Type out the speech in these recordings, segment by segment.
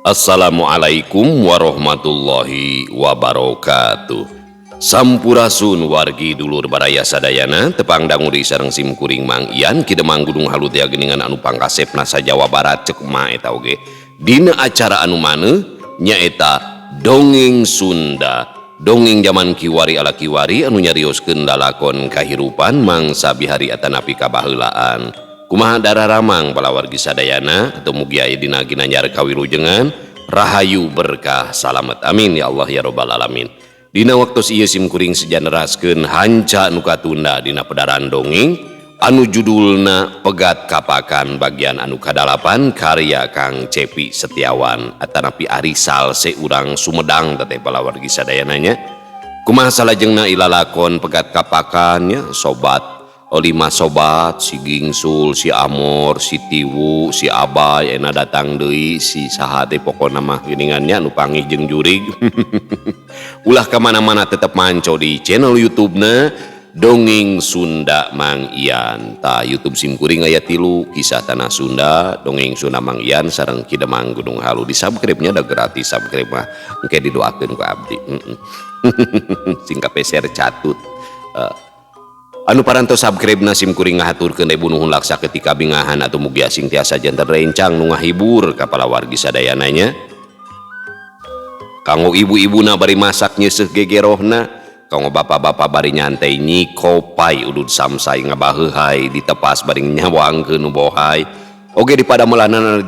Assalamualaikum warahmatullahi wabarakatuh. Sampurasun wargi dulur baraya sadayana tepang danguri sareng simkuring Mang Ian kidemang Gunung Halu tea geningan anu pangkasepna sa Jawa Barat cek ma eta oge dina acara anu maneh nyaeta dongeng Sunda, dongeng zaman kiwari ala kiwari anu nyarioskeun lalakon kahirupan mangsa bihari atanapi kabaheulaan. Kumaha dararamang bala wargi sadayana atau mugi aya dina ginanyar kawilujengan rahayu berkah salamet amin ya Allah ya robbal alamin. Dina waktos ieu simkuring sejaneraskeun hanca nu katunda dina pedaran dongeng anu judulna Pegat Kapakan bagian anu kadalapan karya Kang Cepi Setiawan atanapi arisal seurang Sumedang teteh bala wargi sadayananya. Kumaha salajengna ilalakon Pegat Kapakannya sobat lima sobat si Gingsul, si Amor, si Tiwu, si Abay ena datang deui si saha teh pokona mah geuningannya nu panggih jeung jurig. Ulah kemana-mana tetap manco di channel YouTube-na Dongeng Sunda Mang Ian. Ta YouTube simkuring aya 3 kisah tanah Sunda, Dongeng Sunda Mang Ian sareng Kidemang Gunung Halu. Di subscribe-nya udah gratis subscribe mah. Engke didoakeun ku abdi. Singkat peser catut. Anu parantos subscribe na simkuring ngahaturkeun ibu nuhun laksa ketika bingahan atau mugi asing tiasa janten rencang nu ngahibur kapala wargi sadayananya. Kanggo ibu-ibuna bari masak nyeuseuh gegerohna, kanggo bapak-bapak bari nyantai nyikopai udud samsai ngabaheuhai ditepas bari nyawangkeun nu bohay. Oge di padamelanana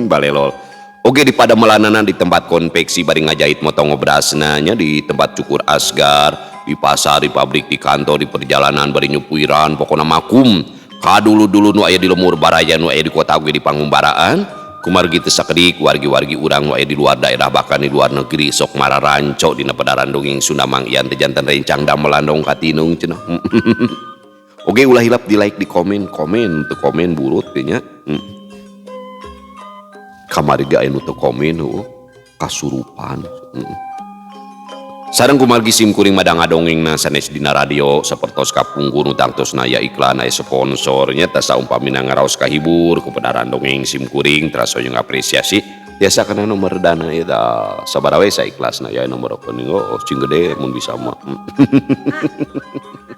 balelol. Oke di padamelanana di tempat konveksi bari ngajahit motong obrasna nya di tempat cukur asgar, di pasar, di pabrik, di kantor, di perjalanan bari nyupuiran pokona makum kadulu-dulu nu aya di lemur baraya nu aya di kota oge di pangumbaraan kumargi teu sakedik wargi-wargi urang nu aya di luar daerah bahkan di luar negeri sok mararanco dina pedaran dongeng Sunda Mang Ian teh janten rencang damelan dong katinung cenah. Oge ulah hilap di like di komen teu komen burut teh nya. Kamariga anu teu komen kasurupan. Sareng kumargi simkuring madang adongengna sanes dina radio sapertos kapungkur nu tangtosna aya iklan aya sponsornya tah saumpamina ngaraos kahibur ku pedaran dongeng simkuring terasa jeung apresiasi biasa kana nomor dana eta sabaraha we saikhlasna ya nomor rekening cing gede mun bisa mah.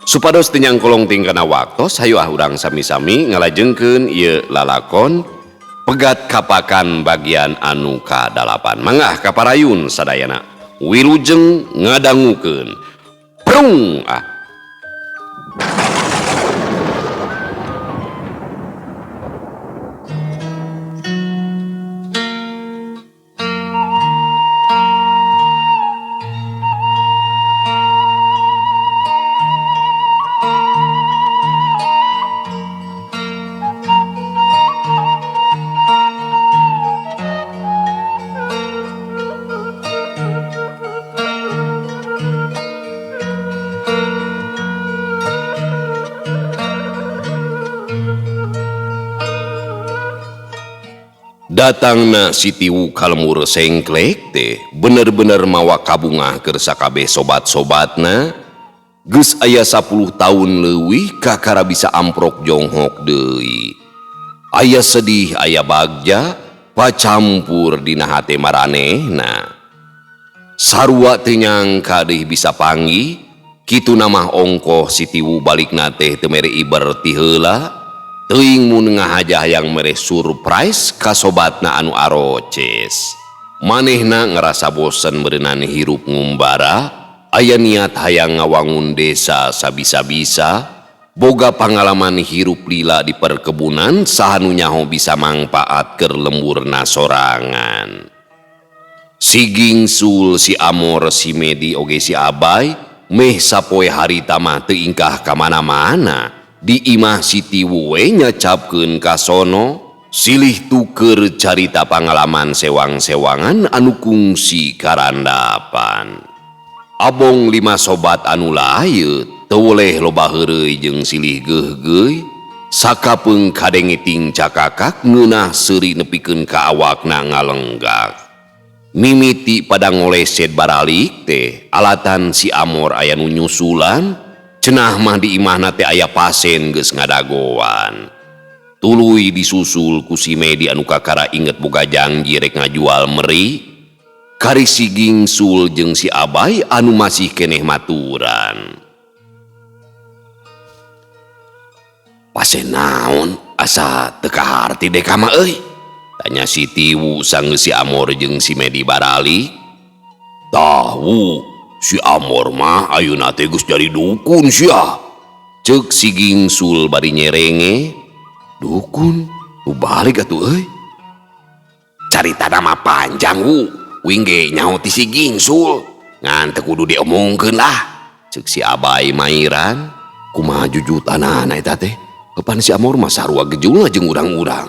Supados teu nyangkolong ting kana waktos hayu urang sami-sami ngalajengkeun ieu lalakon Pegat Kapakan bagian anu kadalapan. Mangah kaparayun sadayana wilujeng ngadangukeun prung datangna si Tiwu kalemur sengklek teh bener-bener mawa kabungah keur sakabeh sobat-sobatna geus aya 10 tahun leuwih kakara bisa amprok jonghok deui. Aya sedih aya bagja pacampur dina hate maranehna. Sarua teu nyangka deui bisa panggih kitu namah ongkoh si Tiwu balikna teh teu mere iber ti heula. Teuing mun ngahajah yang mere surprise ka sobatna anu aroces. Manehna ngerasa bosen berenang hirup ngumbara, aya niat hayang ngawangun desa sabisa-bisa, boga pangalaman hirup lila di perkebunan sahanu nyaho bisa mangpaat keur lemburna sorangan. Si Gingsul, si Amor, si Medi oge si Abay meh sapoe harita mah teu ingkah ka mana-mana. Di imah si Tiwu we nyacapkeun ka sono silih tuker carita pangalaman sewang-sewangan anu kungsi karandapan. Abong 5 sobat anu layeut teu woleh loba heureuy jeung silih geuh-geuy sakapeung kadenge ting cakakak ngeunah seuri nepikeun ka awakna ngalenggak. Mimiti pada ngoleset baralik teh alatan si Amor aya nu nyusulan cenah mah di imahna teh aya pasen geus ngadagoan. Tuluy disusul ku si Medi anu kakara inget boga janji rek ngajual meri, kari si Gingsul jeung si Abay anu masih keneh maturan. Pase naon asa teu kaharti deh ka mah euy, tanya si Tiwu sanggeus si Amor jeung si Medi barali. Tahu si Amor mah ayeuna teh geus jadi dukun sia, ceuk si Gingsul bari nyerenge. Dukun nu balik atuh euy, caritana mah panjang uing ge nyaho ti si Gingsul ngan teu kudu diomongkeun lah, ceuk si Abay mairan. Kumaha jujutanana eta teh? Kepan si Amor mah sarua gejulna jeung urang-urang.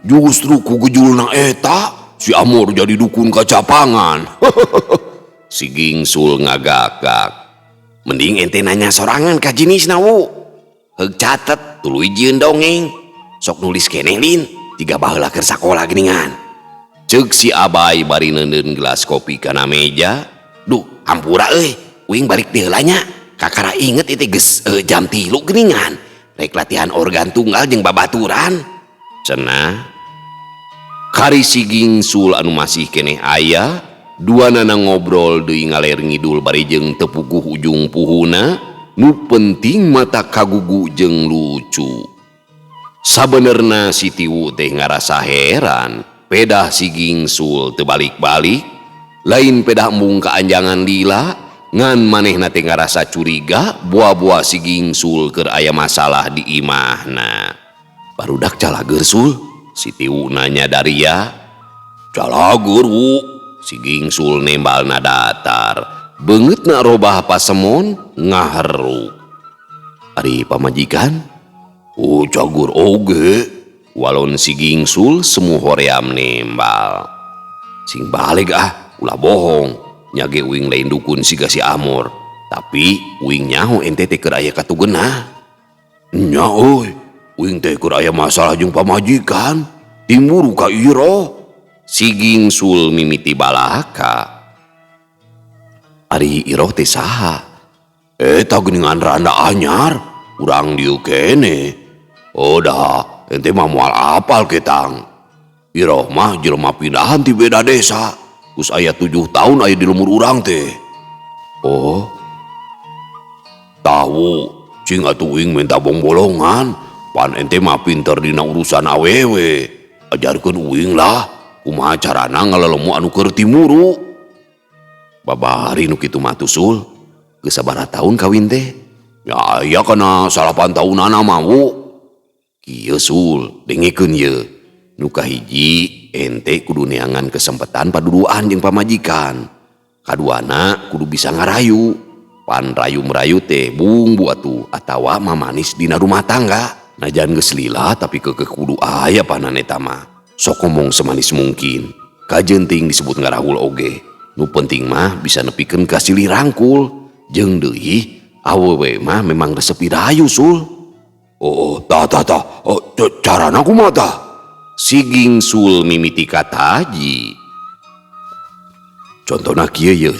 Justru ku gejulna eta si Amor jadi dukun kacapangan. Si Gingsul ngagakak. Mending ente nanya sorangan ka jenisna heug catet tuluy jieun dongeng. Sok nulis keneh lin, tiga baheula keur sakola geuningan. Ceuk si Abay bari neuneun gelas kopi kana meja. Duh, hampura euy, uing balik deui heula nya. Kakara inget itu geus jam 3 geuningan. Rek latihan organ tunggal jeung babaturan. Cenah. Kari si Gingsul anu masih keneh aya, duanana ngobrol deui ngaler ngidul bari jeung teu puguh ujung puhuna, nu penting mata kagugu jeung lucu. Sabenerna si Tiwu teh ngarasa heran, pedah si Gingsul teu balik-balik, lain pedah embung kaanjangan lila. Ngan manehna teh ngarasa curiga buah-buah si Gingsul keur aya masalah di imahna. Barudak calageur Sul, si Tiwu nanya daria. Calageur si Gingsul nembalna datar, beungeutna robah pasemon ngaheruk. Ari pamajikan? Cagur oge, walon si Gingsul semu hoream nembal. Sing balik ulah bohong. Nyage uing lain dukun siga si Amor, tapi uing nyaho ente teh keur aya katugeunah. Nya euy, uing teh keur aya masalah jeung pamajikan, timburu ka iro. Si Gingsul mimiti balaka. Ari iro teh saha? Eta geuningan randa anyar, urang dieu kene. Odah, ente mah moal apal ketang. Iro mah jelema pindahan ti beda desa. Kus aya 7 tahun aya di lumur urang teh. Oh, tahu cing atuh uing minta bongbolongan, pan ente mah pinter dina urusan awewe. Ajarkeun uing lah kumaha carana ngalelemu anu keur timuru. Babari nu kitu mah Sul, geus sabaraha taun kawin teh? Ya aya kana 8 tahunana mah Kieu Sul, dengekeun ye. Nu kahiji ente kudu neangan kesempatan paduduan jeung pamajikan. Kaduana kudu bisa ngarayu. Pan rayu-merayu teh bumbu atuh atawa mamanis dina rumah tangga. Najan geus lila tapi kekeh kudu aya panan eta mah. Sok ngomong semanis mungkin. Kajenting disebut ngarahul oge. Nu penting mah bisa nepikeun ka silih rangkul. Jeung deui awewe mah memang resep rayu Sul. Carana kumaha tah? Si Gingsul mimiti kataji. Contohna kieu ye,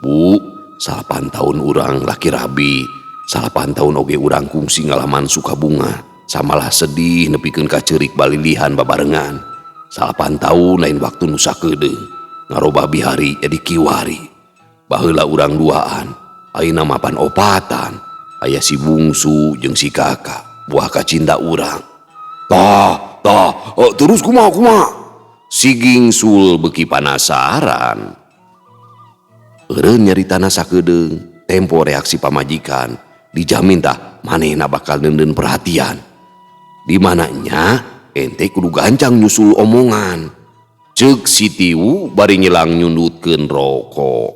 Bu, 8 tahun urang laki rabi, 8 tahun oge urang kungsi ngalaman Sukabunga, samalah sedih nepikeun ka ceurik balilihan babarengan. 8 tahun lain waktu nu sakedeung, ngarobah bihari jadi kiwari. Baheula urang duaan, ayeuna mapan opatan, aya si bungsu jeung si kakak, buah kacinta urang. Terus kumaha? Si Gingsul beuki panasaran. Eureun nyaritana sakedeung, tempo reaksi pamajikan, dijamin tah manehna bakal neuneun perhatian. Di mananya ente kudu gancang nyusul omongan. Ceuk si Tiwu bari nyelang nyundutkeun rokok.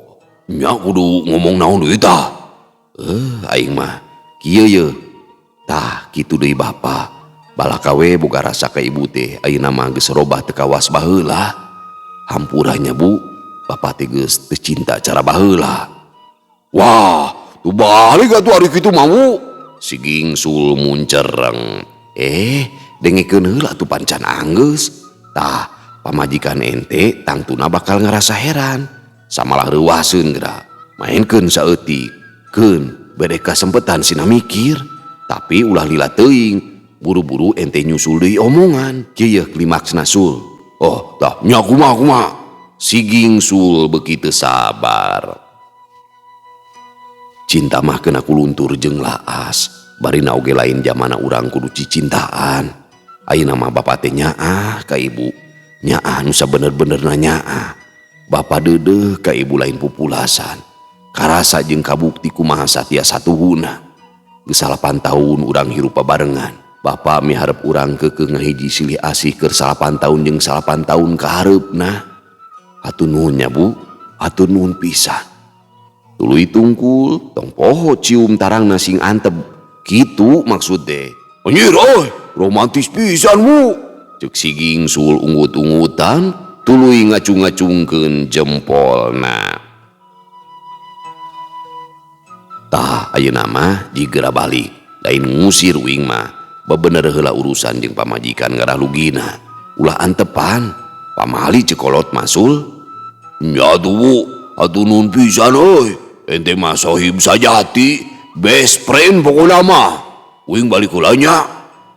Nya kudu ngomong naon deui tah? Aing mah kieu ye. Tah kitu deui Bapa. Balakawe boga rasa ka ibu teh ayeuna mah geus robah teu kawas baheula. Hampuranya Bu, Bapa teh geus teu cinta cara baheula. Wah, tu balik atuh ari kitu mah Bu. Si Gingsul muncereng. Dengekeun heula tuh pancan anggeus. Tah, pamajikan ente tangtuna bakal ngerasa heran. Samalah reuwaseun geura. Mainkeun saeutik. Keun bere kasempetan sina mikir. Tapi ulah lila teuing. buru-buru ente nyusul deui omongan. Kieu klimaksna Sul. Oh tah nya kumaha Siging Sul beuki teu sabar. Cinta mah kena kuluntur jeung laas, barina oge lain jamana urang kudu cicintaan. Ayeuna mah bapa teh nyaah ka ibu, nyaah nu sabener-benerna nyaah. Bapa deudeuh ka ibu lain pupulasan, karasa jeung kabukti kumaha satia satuhuna. Geus 8 tahun urang hirup barengan. Bapa miharep urang keukeuh ngahiji silih asih keur 8 tahun jeung 8 tahun ka hareupna. Hatur nuhun nya Bu, hatur nuhun pisan. Tuluy tungkul, tong poho cium tarangna sing antep. Kitu maksud teh. Anjir romantis pisan Bu. Ceuk Siging Sul ungut-ungutan, tuluy ngacung-ngacungkeun jempolna. Tah ayeuna mah jigera balik, lain ngusir uing mah. Bebener heula urusan jeung pamajikan ngarah lugina. Ulah antepan, pamali cekolot masul. Nya tuh Bu, atuh nuhun pisan euy. Ente mah sohib sajati, best friend pokona mah. Uing balik heula nya.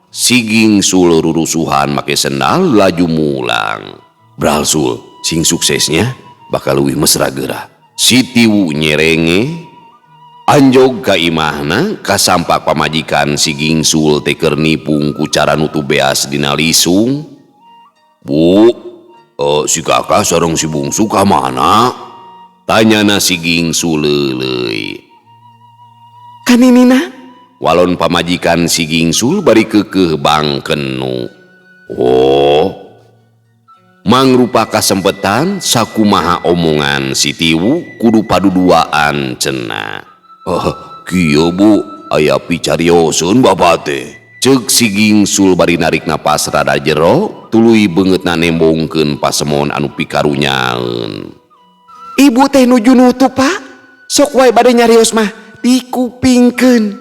Siging Sul rurusuhan make sendal laju mulang. Bral Sul, sing suksesnya bakal leuwih mesra geura. Si Tiwu nyerenge anjog ka imahna kasampak pamajikan Siging Sul teh keur nipung ku cara nutu beas dina lisung. Bu, si kakak sareng si bungsu ka mana? Tanyana Siging Sul leuleuy. Kaninina? Walon pamajikan Siging Sul bari keukeuh bangkenu. Oh, mangrupa kasempetan sakumaha omongan si Tiwu kudu paduduaan cenah. Kieu Bu, aya picarioseun bapa teh. Ceuk Siging Sul bari narik napas rada jero, tuluy beungeutna nembongkeun pasemon anu pikarunyaeun. Ibu teh nuju nutup Pak, sok wae bade nyarios mah dikupingkeun.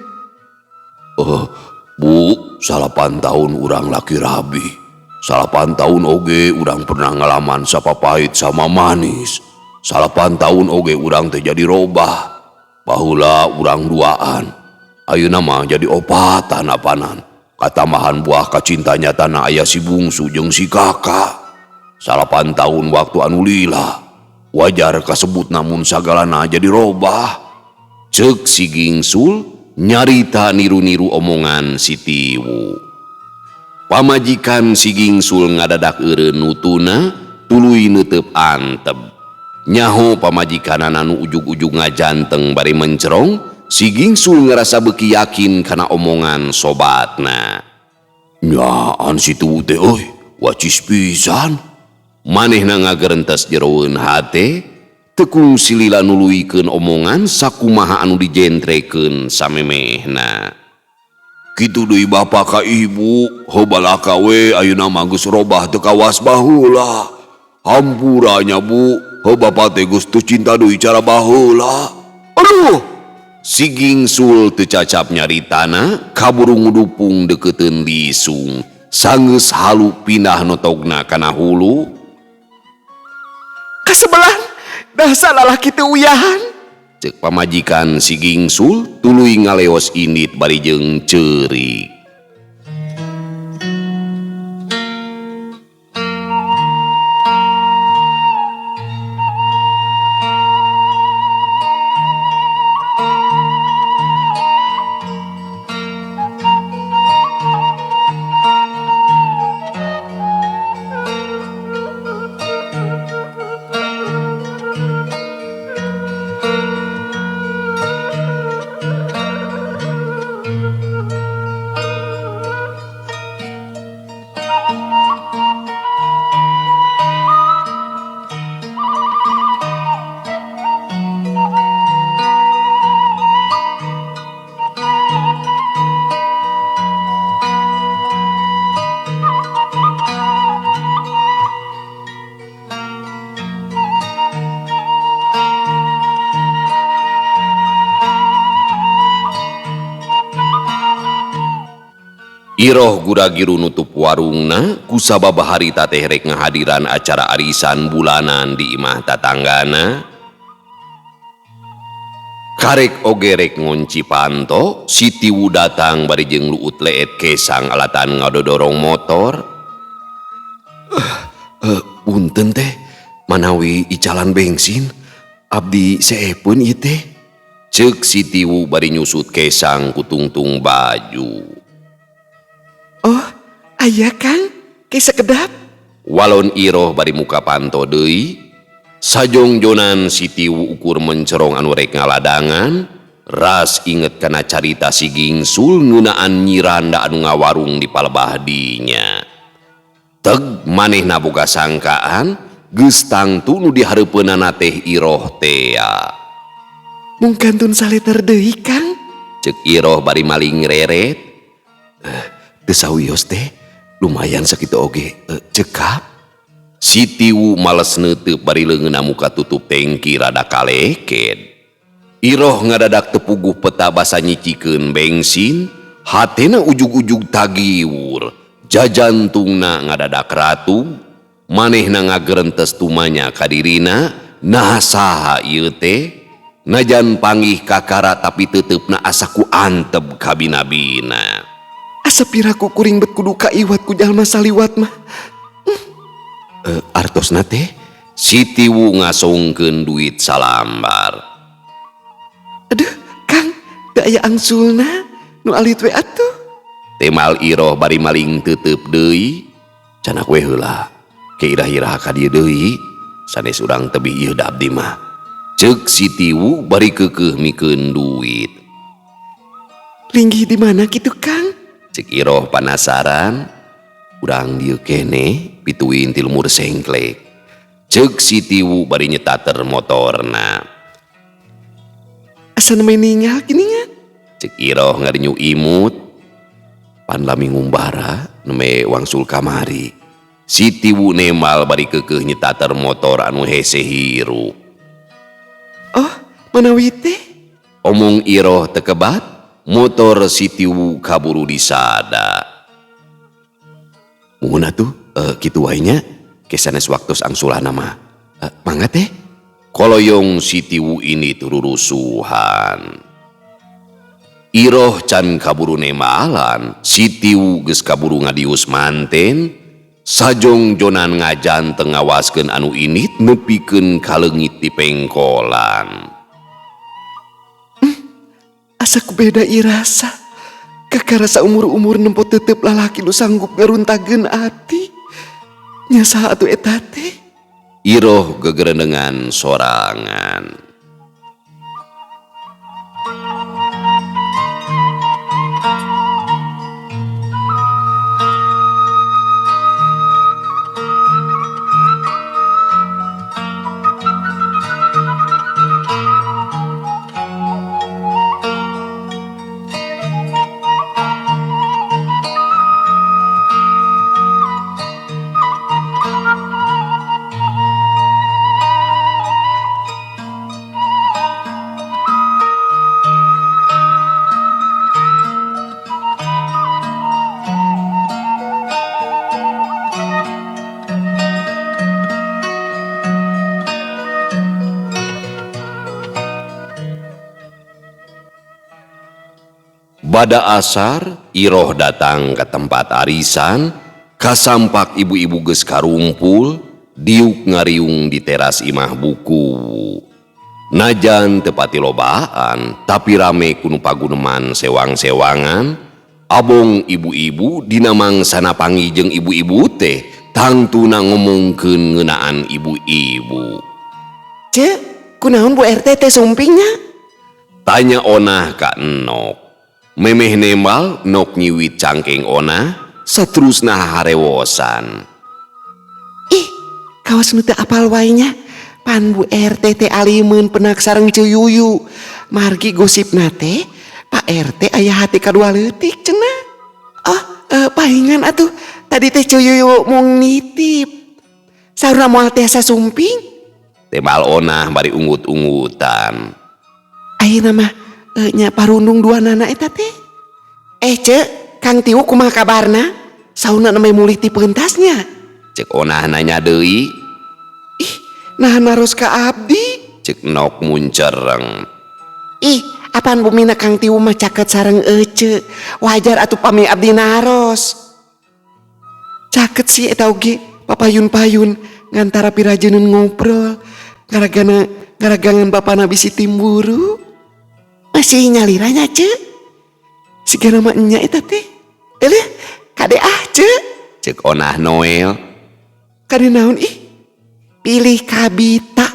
Bu, 8 tahun urang laki rabi. 8 tahun oge urang pernah ngalaman sapapait sama manis. 8 tahun oge urang teh jadi robah. Baheula urang duaan, ayeuna mah jadi opatan apanan. Katambahan buah kacinta nyatana aya si bungsu jeung si kakak. 8 tahun waktu anu lila, wajar kasebut namun sagalana jadi robah. Ceuk Siging Sul nyarita niru-niru omongan si Tiwu. Pamajikan Siging Sul ngadadak eureun nutuna, tuluy neuteup antep. Nyaho pamajikan anu ujug-ujug ngajanteng bari mencerong, Siging Sul ngerasa beuki yakin kana omongan sobatna. Nyaan si Tiwu teh euy, wacis pisan. Manehna ngagerentes jeroeun hate, tekung silila nuluykeun omongan sakumaha anu dijentrekeun samemehna. Kitu deui bapa ka ibu, hobalaka we ayeuna mah geus robah teu kawas baheula. Hampuranya Bu, bapa teh geus teu cinta deui cara baheula. Aduh, Siging Sul teu cacap nyaritana, kaburu ngudupung dekeuteun lisung. Sanggeus halu pindah notogna kana hulu. Kasebelan, dasar lalaki teu uyahan. Ceuk pamajikan Siging Sul tuluy ngaleos indit bari jeung ceurik. Iroh guragiru nutup warungna, kusababa harita teh rek ngahadiran acara arisan bulanan di imah tatanggana. Karek ogerek ngunci panto, si Tiwu datang bari jeung luut leet kesang alatan ngadodorong motor. Punten teh, manawi icalan bensin, abdi seepun ieu teh. Ceuk si Tiwu bari nyusut kesang ku tungtung baju. Oh, aya Kang, ke sekedap. Walon Iroh bari muka panto deui. Sajongjonan si Tiwu ukur mencerong anu rek ngaladangan, ras inget kana carita si Gingsul ngeunaan Nyi Randa anu ngawarung di palebah dinya. Teg manehna boga sangkaan geus tangtu nu dihareupeunana teh Iroh tea. Mung kantun saleter deui Kang. Ceuk Iroh bari maling reret. Teu sawios teh, lumayan sakitu oge cekap. Si Tiwu males neuteup bari leungeunna muka tutup tengki rada kaleked. Iroh ngadadak tepuguh peta basa nyicikeun bensin, hatena ujug-ujug tagiwur, jajantungna ngadadak ratug, manehna ngagerentes tumanya ka dirina, nah saha ieu teh? Najan panggih kakara tapi teteupna asa ku anteb ka bina-bina. Asa piraku kuring bet kudu kaiwat ku jalma saliwat mah. Artosna teh si Tiwu ngasongkeun duit salambar. Aduh Kang, teu aya angsulna nu alit we atuh. Temal Iroh bari maling teuteup deui. Canak we heula ke irah-irah ka dieu deui, sanes urang tebih ieu da abdi mah. Ceuk si Tiwu bari keukeuh mikeun duit. Linggih di mana kitu Kang? Cek Iroh panasaran. Urang dieu kene pituin ti lumur sengklek. Ceuk si Tiwu bari nyetater motorna. Asa nemeh ninggal geuningan? Cek Iroh ngarinyu imut. Pan lami ngumbara nemeh wangsul kamari. Si Tiwu nemal bari keukeuh nyetater motor anu hese hirup. Oh, manawi teh? Omong Iroh teu kebat, motor si Tiwu kaburu disada. Muhun atuh kitu wae nya, ke sanes waktos angsulana mah. Mangga teh. Koloyong si Tiwu ini tururusuhan. Iroh can kaburu nemalan, si Tiwu geus kaburu ngadius manten, sajongjonan ngajanteng ngawaskeun anu init nepikeun ka leungit di pengkolan. Asa ku beda irasa. Kakara saumur-umur nempo teuteup lalaki nu sanggup ngaruntageun ati. Nya saha atuh eta teh? Iroh gegerendengan sorangan. Bada asar, Iroh datang ke tempat arisan, kasampak ibu-ibu geus karumpul, diuk ngariung di teras imah buku. Najan tepati lobaan, tapi rame kunu paguneman sewang-sewangan, abong ibu-ibu dina mangsana panggijeng ibu-ibu teh, tangtuna ngomongkeun ngeunaan ibu-ibu. Cek, kunaon Bu RT teh sumpingnya? Tanya Onah ka Enok. Memeh nemal nok nyiwit cangkeng Onah, saterusna harewosan. Ih, kawas nu teu apal wae nya. Pan Bu RT teh alimeun penak sareng Cuyuyu. Margi gosipna teh Pak RT aya hati kadua leutik cenah. Oh, paingan atuh. Tadi teh Cuyuyu mung nitip. Saurna moal teh sasumping. Temal Onah bari ungut-ungutan. Ayeuna mah nya parundung dua nana eta teh. Cek, Kang Tiwu kumaha kabarna? Sauna nemeh mulih ti pentasnya. Cek Onah nanya deui. Ih, nah naros ka abdi. Cek Nok muncereng. Ih, apaan bumina Kang Tiwu mah caket sareng ece. Wajar atuh pami abdi naros. Caket sih eta oge papayun-payun ngantara pirajeun ngobrol. Garagangan bapana bisi timburu. Masih nyaliranya ce. Sigana mah enya eta teh. Eleh, kade ce. Cek onah Noel. Kade naon ih? Pilih kabita.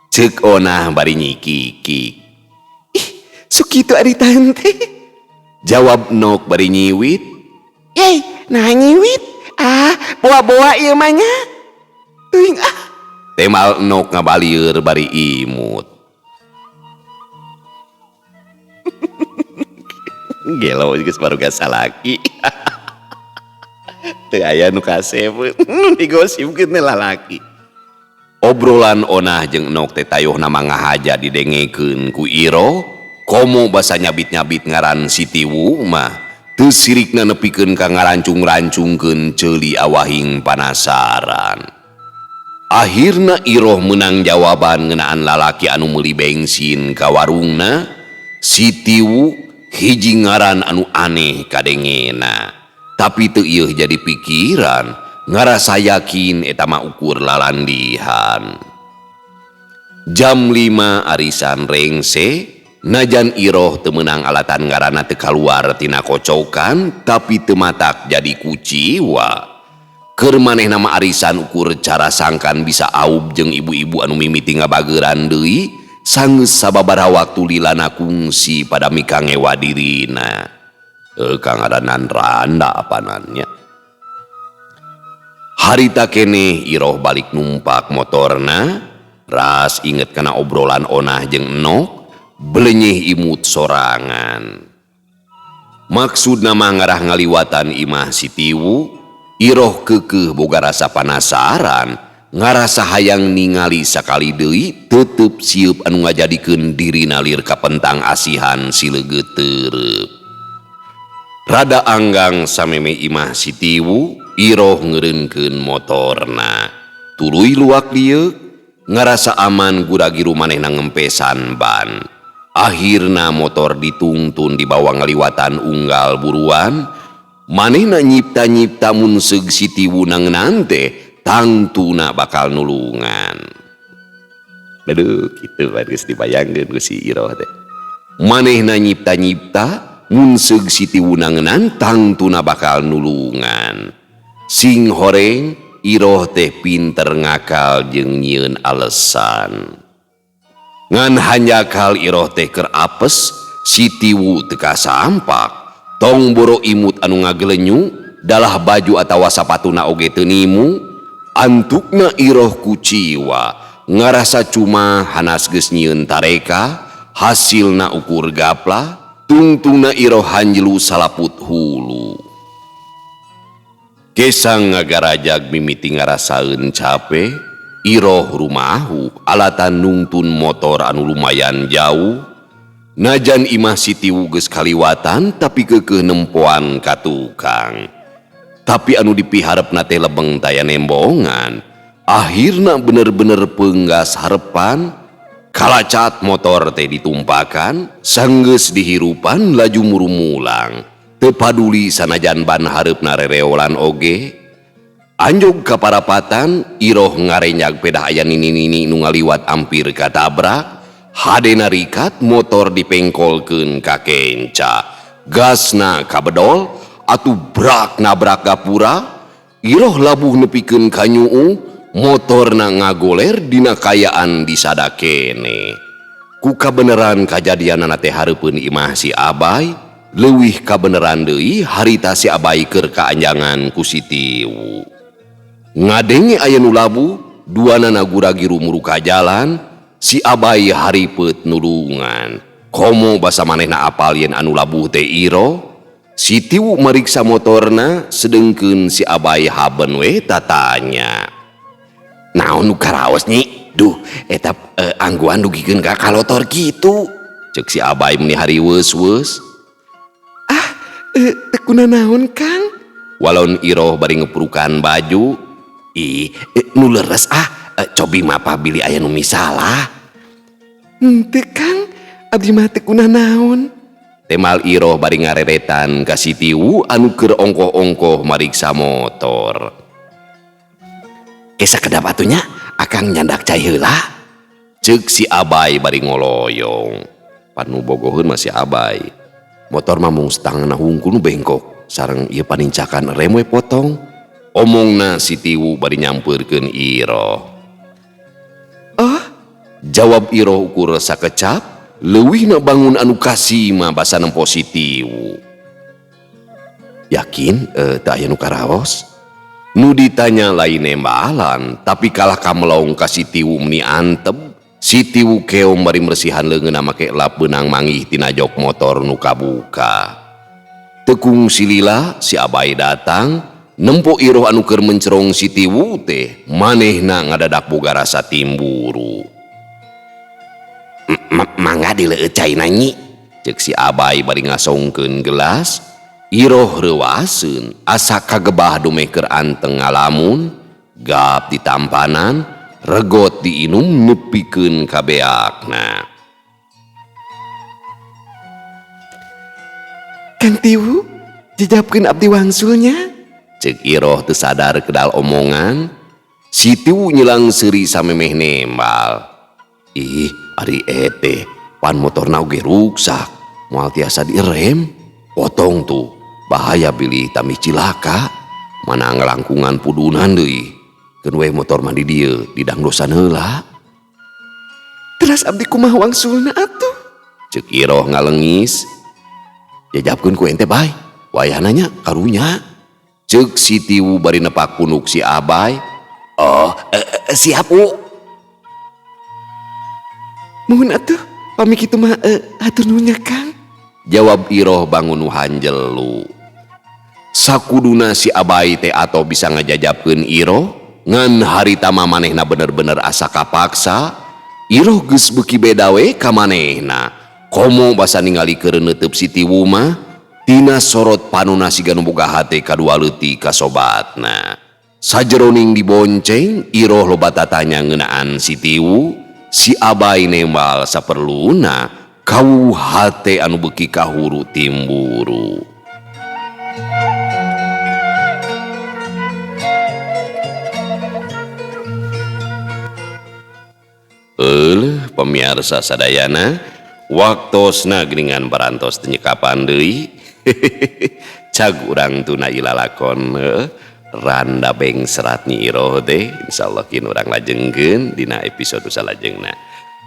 Cek onah bari nyikiki. Ih, sukitu ari tante. Jawab Nok bari nyiwit. Yey, nah nyiwit. Ah, boa-boa ieu mah nya. Teuing ah. Temal Nok ngabalieur bari imut. Gelo geus baru salaki. Teu aya nu kasep nu digosipkeun lalaki. Obrolan onah jeung Nok teh tayuhna mangahaja didengekeun ku Iro. Komo basa nyabit-nyabit ngaran si Tiwu mah teu sirikna nepikeun ka ngarancung-rancungkeun ceuli awahing panasaran. Akhirna Iroh menang jawaban ngeunaan lalaki anu meuli bensin ka warungna. Si Tiwu hiji ngaran anu aneh kadengena, tapi teu ieu jadi pikiran, ngarasa yakin eta mah ukur lalandihan. Jam 5 arisan rengse, najan Iroh teu meunang alatan ngaranna teu kaluar tina kocokan, tapi teu matak jadi kuciwa. Keur manehna mah arisan ukur cara sangkan bisa aub jeung ibu-ibu anu mimiti ngabageuran deui, sanggeus sababaraha waktu lilana kungsi pada mika ngewa dirina. Kangaranan randa apanannya. Harita keneh Iroh balik numpak motorna, ras inget kana obrolan onah jeung Nok, belenyeh imut sorangan. Maksudna mah ngarah ngaliwatan imah si Tiwu. Iroh keukeuh boga rasa panasaran, ngarasa hayang ningali sakali deui tetep sieup anu ngajadikeun dirina lir ka pentang asihan sileugeut teureub. Rada anggang sameme imah si Tiwu, Iroh ngeureunkeun motorna. Tuluy luak lieuk, ngarasa aman gura-giru manehna ngempesan ban. Akhirna motor ditungtun dibawa ngaliwatan unggal buruan. Manehna nyipta-nyipta mun seug si Tiwu nangeunaan teh tangtuna bakal nulungan. Aduh, kitu geus dibayangkeun ku si Iroh teh. Manehna nyipta-nyipta mun seug si Tiwu nangeunaan tangtuna bakal nulungan. Sing horeng Iroh teh pinter ngakal jeung nyieun alesan. Ngan hanjakal Iroh teh keur apes, si Tiwu teu kasampak. Tong boro imut anu ngagelenyu, dalah baju atawa sapatuna oge teu nimu. Antukna Iroh kuciwa, ngarasa cuma hanas geus nyieun tareka, hasilna ukur gapla, tungtungna Iroh hanjelu salaput hulu. Kesang ngagarajag mimiti ngarasaeun cape, Iroh rumahu alatan nungtun motor anu lumayan jauh. Najan imah si Tiwu geus kaliwatan tapi keukeuh nempoan ka tukang. Tapi anu dipiharepna teh lebeng taya nembongan. Akhirna bener-bener peunggas harepan, kalacat motor teh ditumpakan, sanggeus dihirupan laju murumulang. Teu paduli sanajan ban hareupna rereolan oge. Anjog ka parapatan, Iroh ngarenjag pedah aya nini-nini nu ngaliwat ampir katabrak. Hadena rikat motor dipengkolkeun ka kenca, gasna kabedol atuh brak nabrak gapura. Iroh labuh nepikeun ka nyuu, motorna ngagoler dina kayaan di sadakene. Ku kabeneran kajadianana teh hareupeun imah si Abay, leuwih kabeneran deui harita si Abay keur kaanjangan ku si Tiwu. Ngadenge aya nu labuh, duanana gura-giru muruka jalan. Si Abay haripeut nulungan. Komo basa manehna apal yen anu labuh teh Iroh. Si Tiwu meriksa motorna, sedengkeun si Abay haben we tatanya. Naon nu karaos nyi? Duh, eta angguan dugikeun ka kalotor kitu. Cek si Abay meni hari weus-weus. Ah, teu kunaon Kang? Walon Iroh bari ngeprukan baju. Nu leres cobi mapa bili aya nu misalah. Henteu Kang, abdi mah teu kuna naon. Temal Iroh bari ngareretan ka si Tiwu anu keur ongkoh-ongkoh mariksa motor. Esa kedap atunya akang nyandak cai heula. Ceuk si Abay bari ngoloyong. Panu bogoheun masih Abay. Motor mah mung setangana hungkul nu bengkok sareng ieu panincakan rem we potong. Omongna si Tiwu bari nyampeurkeun Iroh. Oh, Jawab Iroh ukur sakecap, leuwihna bangun anu kasih mah basa nempo si Tiwu. Yakin teu aya nu karaos? Nu ditanya lain nembalan, tapi kalah kamelong ka si Tiwu meni anteb. Si Tiwu keong bari mersihan leungeunna make lap beunang manggih tina jok motor nu kabuka. Tekung silila si Abay datang, nempo Iroh anu keur mencerong si Tiwu teh, manehna ngadadak boga rasa timburu. mangga dileut caina nyi. Cek si Abay bari ngasongkeun gelas. Iroh reuaseun asa kagebah dumeh keur anteng ngalamun, gap ditampanan, regot diinum nepikeun ka beakna. Kang Tiwu, jejabkeun abdi wangsulnya. Cek Iroh teu sadar kedal omongan. Si Tiwu nyilang seuri samemeh nembal. Ih, ari eteh pan motorna oge ruksak, moal tiasa direm. Potong tuh, bahaya bilih tami cilaka. Mana ngelangkungan pudunan deui. Keun we motor mah di dieu didangdosan heula. Teras abdi kumaha wangsulna atuh? Cek Iroh ngalengis. Jajabkeun ku ente bay, wayah nanya karunya. Cek si Tiwu bari nepak punuk si Abay. Oh, siap U. Muhun atuh, pami kitu mah hatur nuhun nya Kang. Jawab Iroh bangun hanjelu. Sakuduna si Abay teh atau bisa ngajajabkeun Iroh, ngan harita mah manehna bener-bener asa kapaksa. Iroh geus beuki beda we ka manehna. Komo basa ningali keur neuteub si Tiwu mah, tina sorot panuna siga nu boga hate kadua leutik ka sobatna. Sajeroning dibonceng, Iroh loba tatanya ngeunaan si Tiwu. Si Abay nembal saperluna, kau hate anu beuki kahuru timburu. Pemirsa sadayana, waktosna geuningan barantos teu nyekapan deui. Cag urang tuna ilalakon randa beng serat Nyi Iroh teh, insyaallah kin urang lajengkeun dina episode salajengna.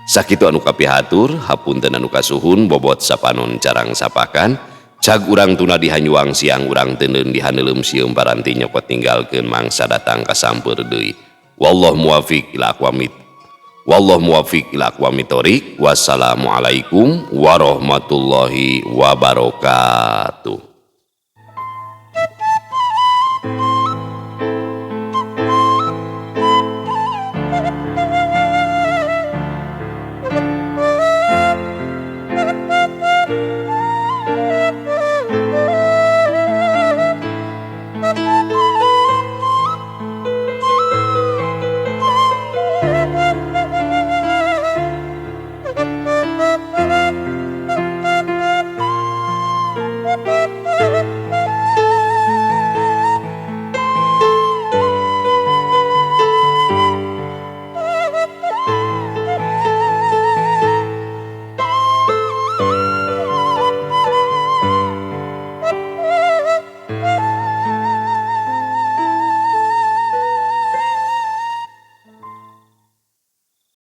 Sakitu anu kapihatur, hapunten anu kasuhun bobot sapanon carang sapakan. Cag urang tuna dihanyuang siang urang teuneun dihaneuleum sieum paranti nyokot tinggalkeun mangsa datang kasampeur deui. Wallahu muwaffiq ila aqwamit thoriq. Wassalamualaikum warahmatullahi wabarakatuh.